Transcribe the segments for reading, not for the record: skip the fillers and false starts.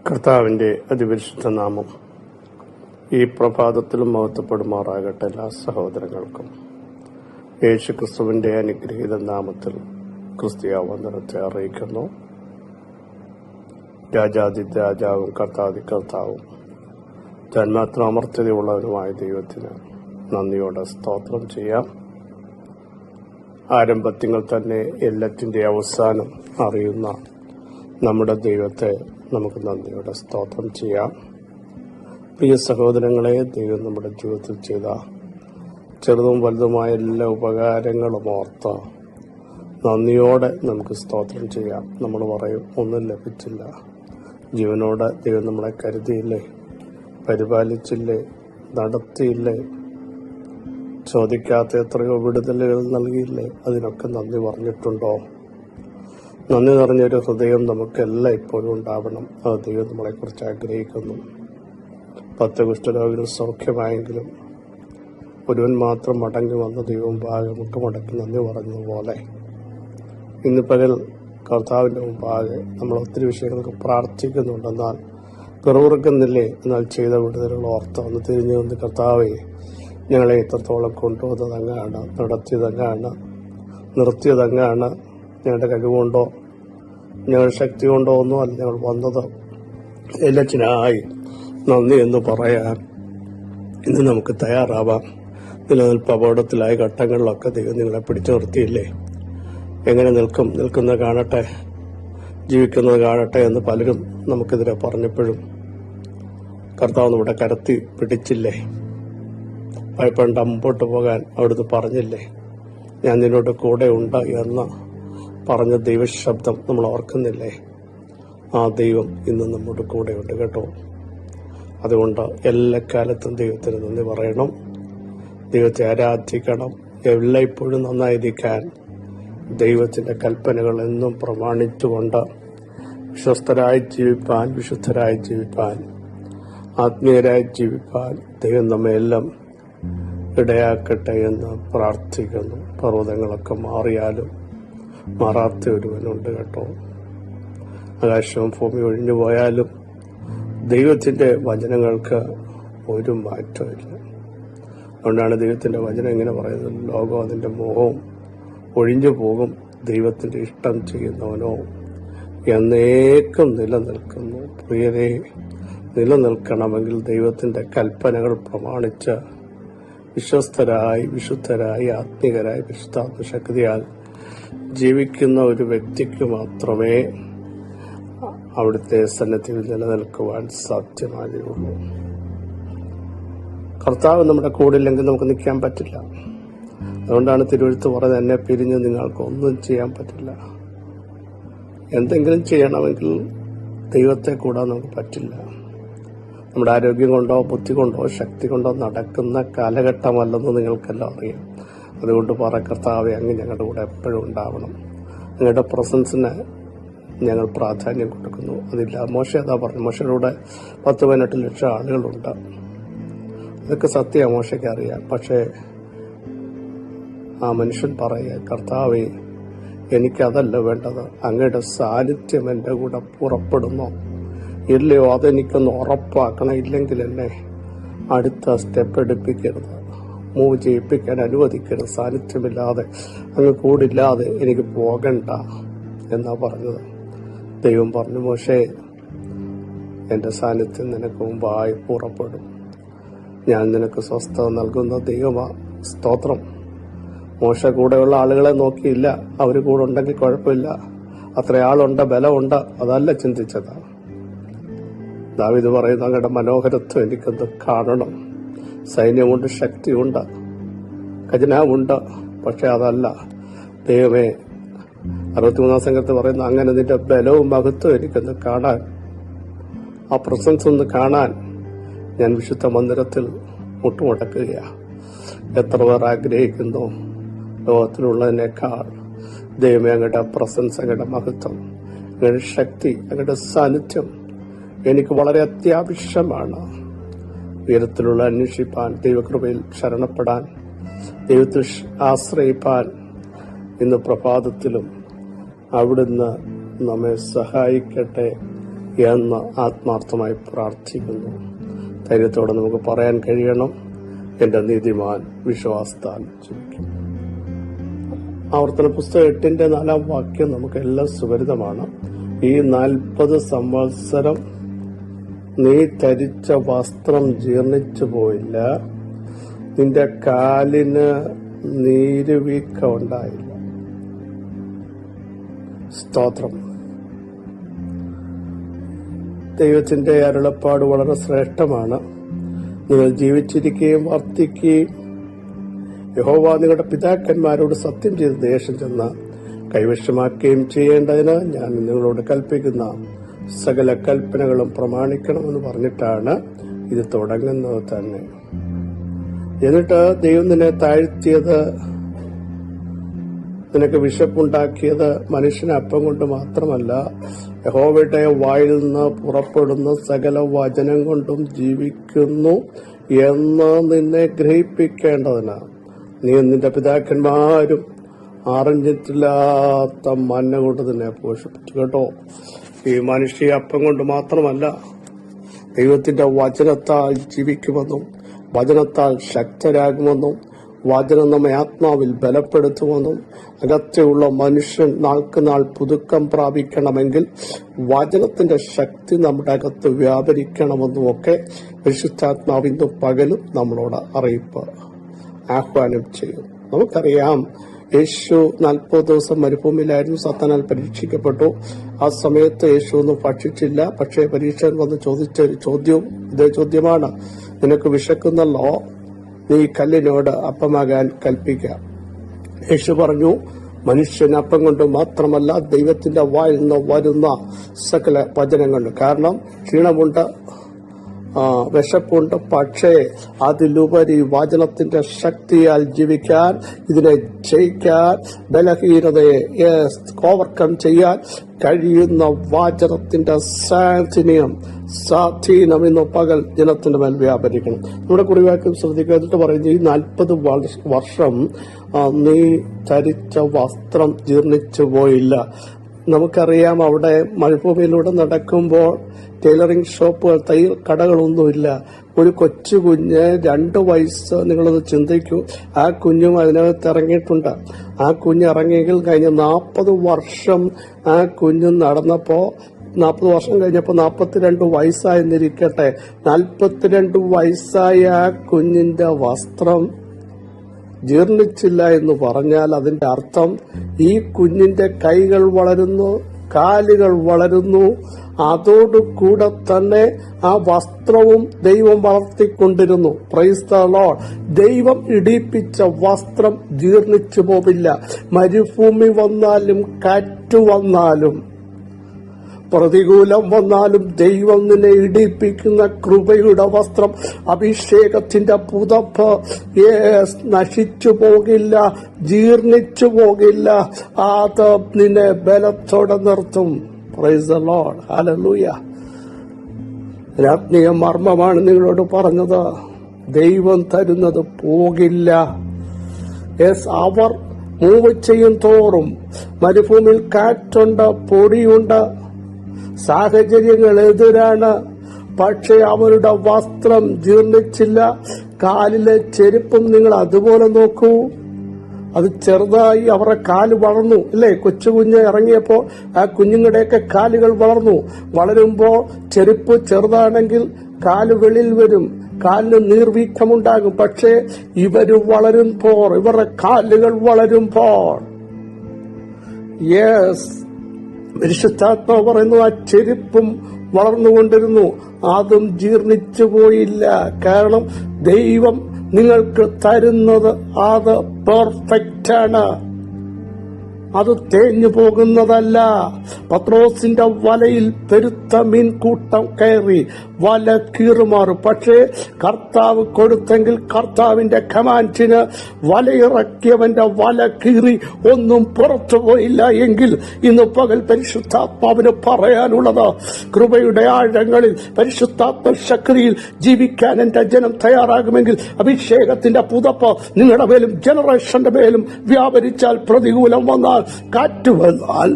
കർത്താവിൻ്റെ അതിപരിശുദ്ധ നാമം ഈ പ്രഭാതത്തിലും മഹത്വപ്പെടുമാറാകട്ടെ. എല്ലാ സഹോദരങ്ങൾക്കും യേശു ക്രിസ്തുവിൻ്റെ അനുഗ്രഹീത നാമത്തിൽ ക്രിസ്തീയ വന്ദനത്തെ അറിയിക്കുന്നു. രാജാതി രാജാവും കർത്താതി കർത്താവും ജന്മത്തിന് അമർത്യതയുള്ളവനുമായ ദൈവത്തിന് നന്ദിയോടെ സ്തോത്രം ചെയ്യാം. ആരംഭത്തിങ്ങൾ തന്നെ എല്ലാറ്റിൻ്റെ അവസാനം അറിയുന്ന നമ്മുടെ ദൈവത്തെ നമുക്ക് നന്ദിയോടെ സ്തോത്രം ചെയ്യാം. പ്രിയ സഹോദരങ്ങളെ, ദൈവം നമ്മുടെ ജീവിതത്തിൽ ചെയ്ത ചെറുതും വലുതുമായ എല്ലാ ഉപകാരങ്ങളും ഓർത്ത് നന്ദിയോടെ നമുക്ക് സ്തോത്രം ചെയ്യാം. നമ്മൾ പറയും, ഒന്നും ലഭിച്ചില്ല, ജീവനോടെ ദൈവം നമ്മളെ കരുതിയില്ലേ, പരിപാലിച്ചില്ലേ, നടത്തിയില്ലേ, ചോദിക്കാത്ത എത്രയോ വിടുതലുകൾ നൽകിയില്ലേ, അതിനൊക്കെ നന്ദി പറഞ്ഞിട്ടുണ്ടോ? നന്ദി നിറഞ്ഞൊരു ഹൃദയം നമുക്കെല്ലാം ഇപ്പോഴും ഉണ്ടാവണം. അത് ദൈവം നമ്മളെക്കുറിച്ച് ആഗ്രഹിക്കുന്നു. 10 കുഷ്ഠരോഗികൾ സൗഖ്യമായെങ്കിലും ഒരുവൻ മാത്രം മടങ്ങി വന്ന ദൈവം ഭാഗം മുട്ടുമടക്കി നന്ദി പറഞ്ഞതുപോലെ ഇന്ന് പകൽ കർത്താവിൻ്റെ മുമ്പാകെ നമ്മൾ ഒത്തിരി വിഷയങ്ങൾക്ക് പ്രാർത്ഥിക്കുന്നുണ്ടെന്നാൽ പിറുപിറുക്കുന്നില്ലേ, എന്നാൽ ചെയ്ത വിടുതലുകൾ ഓർത്ത് ഒന്ന് തിരിഞ്ഞു വന്ന്, കർത്താവെ, ഞങ്ങളെ ഇത്രത്തോളം കൊണ്ടുവന്നതങ്ങാണ്, നടത്തിയതങ്ങാണ്, നിർത്തിയതങ്ങാണ്. ഞങ്ങളുടെ കഴിവുകൊണ്ടോ ഞങ്ങളുടെ ശക്തി കൊണ്ടോ ഒന്നും അല്ല ഞങ്ങൾ വന്നത്, എല്ലാറ്റിനായി നന്ദി എന്ന് പറയാൻ ഇന്ന് നമുക്ക് തയ്യാറാവാം. നിലനിൽപ്പ് അപകടത്തിലായ ഘട്ടങ്ങളിലൊക്കെ ദൈവം നിങ്ങളെ പിടിച്ചു നിർത്തിയില്ലേ? എങ്ങനെ നിൽക്കുന്നത് കാണട്ടെ, ജീവിക്കുന്നത് കാണട്ടെ എന്ന് പലരും നമുക്കെതിരെ പറഞ്ഞപ്പോഴും കർത്താവ് നമ്മുടെ കരത്തി പിടിച്ചില്ലേ? ഭയപ്പെടേണ്ട, മുമ്പോട്ട് പോകാൻ അവിടുന്ന് പറഞ്ഞില്ലേ? ഞാൻ നിന്നോട് കൂടെ ഉണ്ട് എന്ന് പറഞ്ഞ ദൈവശബ്ദം നമ്മൾ ഓർക്കുന്നില്ലേ? ആ ദൈവം ഇന്ന് നമ്മുടെ കൂടെ ഉണ്ട് കേട്ടോ. അതുകൊണ്ട് എല്ലാ കാലത്തും ദൈവത്തിന് നന്ദി പറയണം, ദൈവത്തെ ആരാധിക്കണം. എല്ലായ്പ്പോഴും നന്നായിരിക്കാൻ ദൈവത്തിന്റെ കൽപ്പനകൾ എന്നും പ്രമാണിച്ചുകൊണ്ട് വിശ്വസ്തരായി ജീവിപ്പാൻ, വിശുദ്ധരായി ജീവിപ്പാൻ, ആത്മീയരായി ജീവിപ്പാൻ ദൈവം നമ്മയെല്ലാം ഇടയാക്കട്ടെ എന്ന് പ്രാർത്ഥിക്കുന്നു. പർവ്വതങ്ങളൊക്കെ മാറിയാലും മാറാത്ത ഒരുവനുണ്ട് കേട്ടോ. ആകാശവും ഭൂമി ഒഴിഞ്ഞു പോയാലും ദൈവത്തിന്റെ വചനങ്ങൾക്ക് ഒരു മാറ്റമില്ല. അതുകൊണ്ടാണ് ദൈവത്തിന്റെ വചനം ഇങ്ങനെ പറയുന്നത്, ലോകം അതിന്റെ മോഹവും ഒഴിഞ്ഞു പോകും, ദൈവത്തിന്റെ ഇഷ്ടം ചെയ്യുന്നവനോ എന്നേക്കും നിലനിൽക്കുന്നു. പ്രിയരെ, നിലനിൽക്കണമെങ്കിൽ ദൈവത്തിന്റെ കൽപ്പനകൾ പ്രമാണിച്ച് വിശ്വസ്തരായി, വിശുദ്ധരായി, ആത്മീകരായി, വിശുദ്ധാത്മശക്തിയാൽ ജീവിക്കുന്ന ഒരു വ്യക്തിക്ക് മാത്രമേ അവിടുത്തെ സന്നിധിയിൽ നിലനിൽക്കുവാൻ സാധ്യമാകുകയുള്ളൂ. കർത്താവ് നമ്മുടെ കൂടില്ലെങ്കിൽ നമുക്ക് നിൽക്കാൻ പറ്റില്ല. അതുകൊണ്ടാണ് തിരുവെഴുത്ത് പറഞ്ഞത്, എന്നെ പിരിഞ്ഞ് നിങ്ങൾക്ക് ഒന്നും ചെയ്യാൻ പറ്റില്ല. എന്തെങ്കിലും ചെയ്യണമെങ്കിൽ ദൈവത്തെ കൂടാൻ നമുക്ക് പറ്റില്ല. നമ്മുടെ ആരോഗ്യം കൊണ്ടോ ബുദ്ധി കൊണ്ടോ ശക്തി കൊണ്ടോ നടക്കുന്ന കാലഘട്ടമല്ലെന്ന് നിങ്ങൾക്കെല്ലാം അറിയാം. അതുകൊണ്ട് കർത്താവെ, അങ്ങ് ഞങ്ങളുടെ കൂടെ എപ്പോഴും ഉണ്ടാവണം. അങ്ങയുടെ പ്രസൻസിന് ഞങ്ങൾ പ്രാധാന്യം കൊടുക്കുന്നു. അതില്ല, മോശ അതാ പറഞ്ഞു, മോശയുടെ 10-18 ലക്ഷം ആളുകളുണ്ട്. അതൊക്കെ സത്യമാണ്, മോശയ്ക്ക് അറിയാം. പക്ഷേ ആ മനുഷ്യൻ പറയുക, കർത്താവെ, എനിക്കതല്ല വേണ്ടത്, അങ്ങയുടെ സാന്നിധ്യം എൻ്റെ കൂടെ പുറപ്പെടുന്നോ ഇല്ലയോ അതെനിക്കൊന്ന് ഉറപ്പാക്കണം. ഇല്ലെങ്കിൽ എന്നെ അടുത്ത സ്റ്റെപ്പ് എടുപ്പിക്കരുത്, മൂവ് ചെയ്യിപ്പിക്കാൻ അനുവദിക്കരുത്. സാന്നിധ്യമില്ലാതെ, അങ്ങ് കൂടില്ലാതെ എനിക്ക് പോകണ്ട എന്നാ പറഞ്ഞത്. ദൈവം പറഞ്ഞു, മോശേ, എൻ്റെ സാന്നിധ്യം നിനക്ക് മുമ്പായി പുറപ്പെടും, ഞാൻ നിനക്ക് സ്വസ്ഥത നൽകുന്ന ദൈവമാ. സ്തോത്രം. മോശ കൂടെയുള്ള ആളുകളെ നോക്കിയില്ല, അവര് കൂടെ ഉണ്ടെങ്കിൽ കുഴപ്പമില്ല, അത്ര ആളുണ്ട്, ബലമുണ്ട്, അതല്ല ചിന്തിച്ചത്. ദാവീദ് പറയുന്നു, അങ്ങയുടെ മനോഹരത്വം എനിക്കൊന്ന് കാണണം. സൈന്യമുണ്ട്, ശക്തിയുണ്ട്, ഖജനാവുണ്ട്, പക്ഷെ അതല്ല. ദൈവമേ, 63-ാം സംഘത്തിൽ പറയുന്നു, അങ്ങനെ നിന്റെ ബലവും മഹത്വം എനിക്കൊന്ന് കാണാൻ, ആ പ്രസൻസ് ഒന്ന് കാണാൻ ഞാൻ വിശുദ്ധ മന്ദിരത്തിൽ മുട്ടുമുടക്കുകയാണ്. എത്ര പേർ ആഗ്രഹിക്കുന്നു ലോകത്തിലുള്ളതിനേക്കാൾ ദൈവമേ, അങ്ങയുടെ പ്രസൻസ്, അങ്ങയുടെ മഹത്വം, അങ്ങയുടെ ശക്തി, അങ്ങയുടെ സാന്നിധ്യം എനിക്ക് വളരെ അത്യാവശ്യമാണ്. ഉയരത്തിലുള്ള അന്വേഷിപ്പാൻ, ദൈവകൃപയിൽ ശരണപ്പെടാൻ, ദൈവത്തിൽ ആശ്രയിപ്പാൻ ഇന്ന് പ്രഭാതത്തിലും അവിടുന്ന് നമ്മെ സഹായിക്കട്ടെ എന്ന് ആത്മാർത്ഥമായി പ്രാർത്ഥിക്കുന്നു. ധൈര്യത്തോടെ നമുക്ക് പറയാൻ കഴിയണം, എന്റെ നീതിമാൻ വിശ്വാസത്താൽ ജീവിക്കും. ആവർത്തന പുസ്തകം 8:4 വാക്യം നമുക്കെല്ലാം സുപരിതമാണ്. ഈ 40 സംവത്സരം നീ ധരിച്ച വസ്ത്രം ജീർണിച്ചു പോയില്ല, നിന്റെ കാലിന് നീരുവീക്ക ഉണ്ടായില്ല. സ്തോത്രം. ദൈവത്തിന്റെ അരുളപ്പാട് വളരെ ശ്രേഷ്ഠമാണ്. നിങ്ങൾ ജീവിച്ചിരിക്കുകയും വർത്തിക്കുകയും യഹോവ നിങ്ങളുടെ പിതാക്കന്മാരോട് സത്യം ചെയ്ത് ദേശം ചെന്ന് കൈവശമാക്കുകയും ചെയ്യേണ്ടതിന് ഞാൻ നിങ്ങളോട് കൽപ്പിക്കുന്ന സകല കൽപ്പനകളും പ്രമാണിക്കണമെന്ന് പറഞ്ഞിട്ടാണ് ഇത് തുടങ്ങുന്നത് തന്നെ. എന്നിട്ട് ദൈവം നിന്നെ താഴ്ത്തിയത്, നിനക്ക് വിശപ്പുണ്ടാക്കിയത് മനുഷ്യന് അപ്പം കൊണ്ട് മാത്രമല്ല, യഹോവയുടെ വായിൽ നിന്ന് പുറപ്പെടുന്ന സകല വചനം കൊണ്ടും ജീവിക്കുന്നു എന്ന് നിന്നെ ഗ്രഹിപ്പിക്കേണ്ടതിന് നീ നിന്റെ പിതാക്കന്മാരും അറിഞ്ഞിട്ടില്ലാത്ത മന്ന കൊണ്ട് നിന്നെ പോഷിപ്പിച്ചു. കേട്ടോ, ഈ മനുഷ്യ അപ്പം കൊണ്ട് മാത്രമല്ല, ദൈവത്തിന്റെ വചനത്താൽ ജീവിക്കുമെന്നും വചനത്താൽ ശക്തരാകുമെന്നും വചനം നമ്മെ ആത്മാവിൽ ബലപ്പെടുത്തുമെന്നും അകത്തെയുള്ള മനുഷ്യൻ നാൾക്കുനാൾ പുതുക്കം പ്രാപിക്കണമെങ്കിൽ വചനത്തിന്റെ ശക്തി നമ്മുടെ അകത്ത് വ്യാപരിക്കണമെന്നും ഒക്കെ പരിശുദ്ധാത്മാവ് ഇന്നും പകലും നമ്മളോട് അറിയിപ്പ് ആഹ്വാനം ചെയ്യും. നമുക്കറിയാം, യേശു 40 ദിവസം മരുഭൂമിയിലായിരുന്നു, സത്താനാൽ പരീക്ഷിക്കപ്പെട്ടു. ആ സമയത്ത് യേശു ഒന്നും ഭക്ഷിച്ചില്ല. പക്ഷേ പരീക്ഷകൻ വന്ന് ചോദിച്ച ഒരു ചോദ്യവും ഇതേ ചോദ്യമാണ്, നിനക്ക് വിശക്കുന്നല്ലോ, നീ കല്ലിനോട് അപ്പമാകാൻ കൽപ്പിക്കുക. യേശു പറഞ്ഞു, മനുഷ്യൻ അപ്പം കൊണ്ട് മാത്രമല്ല ദൈവത്തിന്റെ വായിൽ നിന്ന് വരുന്ന സകല വചനങ്ങളുണ്ട്. കാരണം ക്ഷീണമുണ്ട്, വിശപ്പുണ്ട്, പക്ഷേ അതിലുപരി വചനത്തിന്റെ ശക്തിയാൽ ജീവിക്കാൻ, ഇതിനെ ജയിക്കാൻ, ബലഹീനതയെ ഓവർകം ചെയ്യാൻ കഴിയുന്ന വചനത്തിന്റെ സ്വാധീനം ഇന്ന് പകൽ ജനത്തിന്റെ മേൽ വ്യാപരിക്കണം. നമ്മുടെ കുറിവാക്യം ശ്രദ്ധിക്കുക. എന്നിട്ട് പറയുന്നത്, ഈ 40 വർഷം നീ ധരിച്ച വസ്ത്രം ജീർണിച്ചു പോയില്ല. നമുക്കറിയാം, അവിടെ മരുഭൂമിയിലൂടെ നടക്കുമ്പോൾ ടൈലറിംഗ് ഷോപ്പുകൾ, തയ്യൽ കടകളൊന്നുമില്ല. ഒരു കൊച്ചു കുഞ്ഞ് 2 വയസ്സ്, നിങ്ങളത് ചിന്തിക്കൂ, ആ കുഞ്ഞും അതിനകത്ത് ഇറങ്ങിയിട്ടുണ്ട്. ആ കുഞ്ഞ് ഇറങ്ങിയെങ്കിൽ കഴിഞ്ഞ 40 വർഷം ആ കുഞ്ഞ് നടന്നപ്പോ 40 വർഷം കഴിഞ്ഞപ്പോൾ 42 വയസ്സായെന്നിരിക്കട്ടെ, 42 വയസ്സായ ആ കുഞ്ഞിന്റെ വസ്ത്രം ജീർണിച്ചില്ല എന്ന് പറഞ്ഞാൽ അതിന്റെ അർത്ഥം ഈ കുഞ്ഞിന്റെ കൈകൾ വളരുന്നു, കാലുകൾ വളരുന്നു, അതോടുകൂടെ തന്നെ ആ വസ്ത്രവും ദൈവം വളർത്തിക്കൊണ്ടിരുന്നു. Praise the Lord. ദൈവം ഇടിപ്പിച്ച വസ്ത്രം ജീർണിച്ചു പോവില്ല. മരുഭൂമി വന്നാലും കാറ്റു വന്നാലും പ്രതികൂലം വന്നാലും ദൈവം നിന്നെ ഇടിപ്പിക്കുന്ന കൃപയുടെ വസ്ത്രം, അഭിഷേകത്തിന്റെ പുതപ്പ് നശിച്ചു പോകില്ല, ജീർണിച്ചു പോകില്ല. അത് നിന്നെ ബലത്തോടെ നിർത്തും. Praise the Lord. ഹല്ലേലൂയ. ആത്മീയ മർമ്മമാണ് നിങ്ങളോട് പറഞ്ഞത്. ദൈവം തരുന്നത് പോകില്ല. അവർ മൂവ് ചെയ്യും തോറും മരുഭൂമിയിൽ കാറ്റുണ്ട്, പൊടിയുണ്ട്, സാഹചര്യങ്ങൾ എതിരാണ്, പക്ഷെ അവരുടെ വസ്ത്രം ജീർണിച്ചില്ല. കാലിലെ ചെരുപ്പും നിങ്ങൾ അതുപോലെ നോക്കൂ, അത് ചെറുതായി അവരുടെ കാല് വളർന്നു, അല്ലേ? കൊച്ചുകുഞ്ഞ് ഇറങ്ങിയപ്പോ ആ കുഞ്ഞുങ്ങളുടെയൊക്കെ കാലുകൾ വളർന്നു. വളരുമ്പോ ചെരുപ്പ് ചെറുതാണെങ്കിൽ കാല് വെളിയിൽ വരും, കാലിന് നീർവീക്കമുണ്ടാകും. പക്ഷേ ഇവര് വളരുമ്പോൾ, ഇവരുടെ കാലുകൾ വളരുമ്പോൾ, പരിശുദ്ധാത്മാവ് പറയുന്നു, ആ ചെരുപ്പും വളർന്നുകൊണ്ടിരുന്നു, അതും ജീർണിച്ചു പോയില്ല. കാരണം ദൈവം നിങ്ങൾക്ക് തരുന്നത് അത് പെർഫെക്റ്റ് ആണ്, അത് തേഞ്ഞു പോകുന്നതല്ല. പത്രോസിന്റെ വലയിൽ പെരുത്ത മീൻകൂട്ടം കയറി, വല കീറുമാറും. പക്ഷേ കർത്താവ് കൊടുത്തെങ്കിൽ, കർത്താവിന്റെ കമാൻഡിന് വലയിറക്കിയവന്റെ വല കീറി ഒന്നും പുറത്തു പോയില്ല. എങ്കിൽ ഇന്ന് പകൽ പരിശുദ്ധാത്മാവിന് പറയാനുള്ളത്, കൃപയുടെ ആഴങ്ങളിൽ പരിശുദ്ധാത്മ ശക്തിയിൽ ജീവിക്കാൻ എന്റെ ജനം തയ്യാറാകുമെങ്കിൽ അഭിഷേകത്തിന്റെ പുതപ്പ് നിങ്ങളുടെ മേലും ജനറേഷന്റെ മേലും വ്യാപരിച്ചാൽ, പ്രതികൂലം വന്നാൽ, കാറ്റ് വന്നാൽ,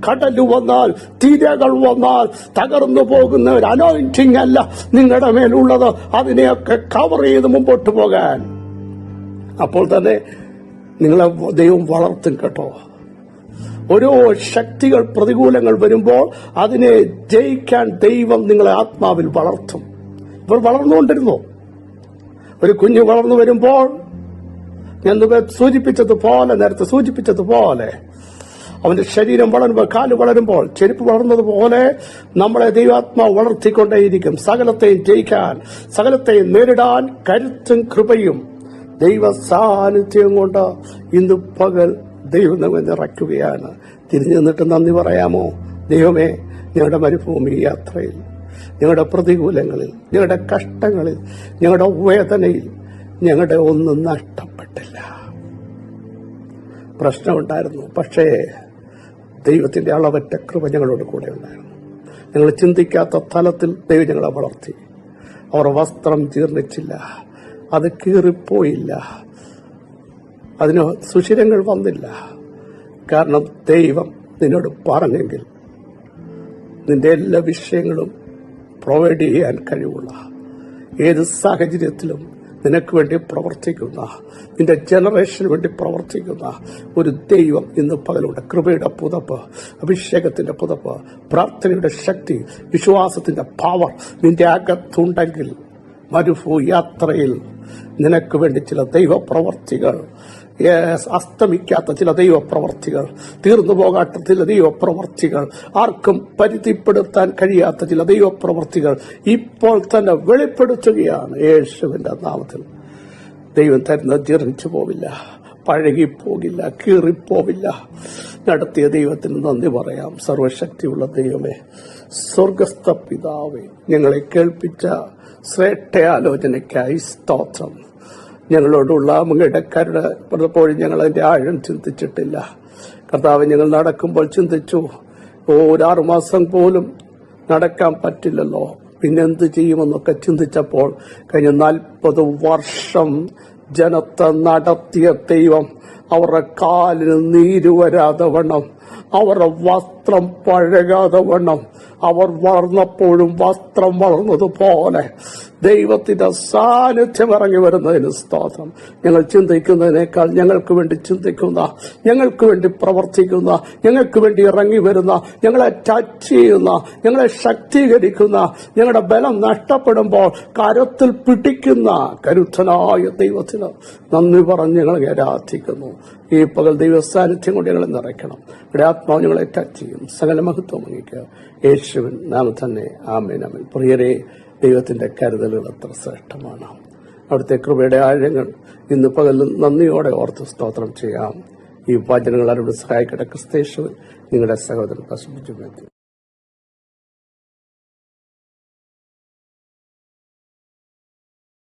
കടല് വന്നാൽ, തിരകൾ വന്നാൽ തകർന്നു പോകുന്ന ഒരു അനോയിന്റിംഗ് അല്ല നിങ്ങളുടെ മേലുള്ളത്. അതിനെയൊക്കെ കവർ ചെയ്ത് മുമ്പോട്ട് പോകാൻ അപ്പോൾ തന്നെ നിങ്ങളെ ദൈവം വളർത്തും കേട്ടോ. ഓരോ ശക്തികൾ, പ്രതികൂലങ്ങൾ വരുമ്പോൾ അതിനെ ജയിക്കാൻ ദൈവം നിങ്ങളെ ആത്മാവിൽ വളർത്തും. ഇവർ വളർന്നുകൊണ്ടിരുന്നു. ഒരു കുഞ്ഞ് വളർന്നു വരുമ്പോൾ ഞാൻ നേരത്തെ സൂചിപ്പിച്ചതുപോലെ അവന്റെ ശരീരം വളരുമ്പോൾ, കാല് വളരുമ്പോൾ, ചെരുപ്പ് വളർന്നതുപോലെ നമ്മളെ ദൈവാത്മാവ് വളർത്തിക്കൊണ്ടേയിരിക്കും. സകലത്തെയും ജയിക്കാൻ, സകലത്തെയും നേരിടാൻ കരുത്തും കൃപയും ദൈവ സാന്നിധ്യം കൊണ്ട് ഇന്ന് പകൽ ദൈവം നമ്മെ നിറയ്ക്കുകയാണ്. തിരിഞ്ഞു നിന്നിട്ട് നന്ദി പറയാമോ? ദൈവമേ, ഞങ്ങളുടെ മരുഭൂമി യാത്രയിൽ, ഞങ്ങളുടെ പ്രതികൂലങ്ങളിൽ, ഞങ്ങളുടെ കഷ്ടങ്ങളിൽ, ഞങ്ങളുടെ വേദനയിൽ ഞങ്ങളുടെ ഒന്നും നഷ്ടപ്പെട്ടില്ല. പ്രശ്നമുണ്ടായിരുന്നു, പക്ഷേ ദൈവത്തിന്റെ അളവറ്റ കൃപ ഞങ്ങളോട് കൂടെ ഉണ്ടായിരുന്നു. ഞങ്ങൾ ചിന്തിക്കാത്ത തലത്തിൽ ദൈവം ഞങ്ങളെ വളർത്തി. അവർ വസ്ത്രം ജീർണിച്ചില്ല, അത് കീറിപ്പോയില്ല, അതിന് സുഷിരങ്ങൾ വന്നില്ല. കാരണം ദൈവം നിന്നോട് പറഞ്ഞെങ്കിൽ നിന്റെ എല്ലാ വിഷയങ്ങളും പ്രൊവൈഡ് ചെയ്യാൻ കഴിവുള്ള, ഏത് സാഹചര്യത്തിലും നിനക്ക് വേണ്ടി പ്രവർത്തിക്കുന്ന, നിന്റെ ജനറേഷന് വേണ്ടി പ്രവർത്തിക്കുന്ന ഒരു ദൈവം ഇന്ന് പകലുണ്ട്. കൃപയുടെ പുതപ്പ്, അഭിഷേകത്തിന്റെ പുതപ്പ്, പ്രാർത്ഥനയുടെ ശക്തി, വിശ്വാസത്തിന്റെ പവർ നിന്റെ അകത്തുണ്ടെങ്കിൽ യാത്രയിൽ നിനക്ക് വേണ്ടി ചില ദൈവപ്രവർത്തികൾ, അസ്തമിക്കാത്ത ചില ദൈവപ്രവർത്തികൾ, തീർന്നു പോകാത്ത ചില ദൈവപ്രവർത്തികൾ, ആർക്കും പരിധിപ്പെടുത്താൻ കഴിയാത്ത ചില ദൈവപ്രവർത്തികൾ ഇപ്പോൾ തന്നെ വെളിപ്പെടുത്തുകയാണ്. യേശുവിന്റെ നാമത്തിൽ ദൈവം തരുന്നത് ജീർണിച്ചു പോവില്ല, പഴകിപ്പോകില്ല, കീറിപ്പോവില്ല. നടത്തിയ ദൈവത്തിന് നന്ദി പറയാം. സർവശക്തിയുള്ള ദൈവമേ, സ്വർഗസ്ഥ പിതാവേ, ഞങ്ങളെ കേൾപ്പിച്ച ശ്രേഷ്ഠയാലോചനയ്ക്കായി സ്തോത്രം. ഞങ്ങളോടുള്ള അങ്ങയുടെ കരുണ പലപ്പോഴും ഞങ്ങൾ അതിന്റെ ആഴം ചിന്തിച്ചിട്ടില്ല. കർത്താവ്, ഞങ്ങൾ നടക്കുമ്പോൾ ചിന്തിച്ചു, 6 മാസം പോലും നടക്കാൻ പറ്റില്ലല്ലോ, പിന്നെന്ത് ചെയ്യുമെന്നൊക്കെ ചിന്തിച്ചപ്പോൾ കഴിഞ്ഞ 40 വർഷം ജനത്തെ നടത്തിയ ദൈവം അവരുടെ കാലിന് നീര് വരാതെ വണ്ണം, അവരുടെ വസ്ത്രം പഴകാതെ വണ്ണം, അവർ വളർന്നപ്പോഴും വസ്ത്രം വളർന്നതുപോലെ ദൈവത്തിന്റെ സാന്നിധ്യം ഇറങ്ങി വരുന്നതിന് സ്തോത്രം. ഞങ്ങൾ ചിന്തിക്കുന്നതിനേക്കാൾ ഞങ്ങൾക്ക് വേണ്ടി ചിന്തിക്കുന്ന, ഞങ്ങൾക്ക് വേണ്ടി പ്രവർത്തിക്കുന്ന, ഞങ്ങൾക്ക് വേണ്ടി ഇറങ്ങി വരുന്ന, ഞങ്ങളെ ടച്ച് ചെയ്യുന്ന, ഞങ്ങളെ ശക്തീകരിക്കുന്ന, ഞങ്ങളുടെ ബലം നഷ്ടപ്പെടുമ്പോൾ കരുത്തിൽ പിടിക്കുന്ന കരുത്തനായ ദൈവത്തിന് നന്ദി പറഞ്ഞ് ഞങ്ങൾ ആരാധിക്കുന്നു. ഈ പകൽ ദൈവ സാന്നിധ്യം കൊണ്ട് ഞങ്ങളെ നിറയ്ക്കണം. ഇവിടെ ആത്മാവ് ഞങ്ങളെ ടച്ച് ചെയ്യും. സകല മഹത്വം അങ്ങേക്ക് യേശുവിൻ നാമം തന്നെ. ആമേൻ, ആമേൻ. പ്രിയരെ, ദൈവത്തിന്റെ കരുതലുകൾ എത്ര ശ്രേഷ്ഠമാണ്. അവിടുത്തെ കൃപയുടെ ആഴങ്ങൾ ഇന്ന് പകൽ നന്ദിയോടെ ഓർത്ത് സ്തോത്രം ചെയ്യാം. ഈ വചനങ്ങൾ അവരുടെ സഹായിക്കട്ടെ. ക്രിസ്തയേശുവിൽ നിങ്ങളുടെ സഹോദരൻ പ്രസംഗിച്ചു.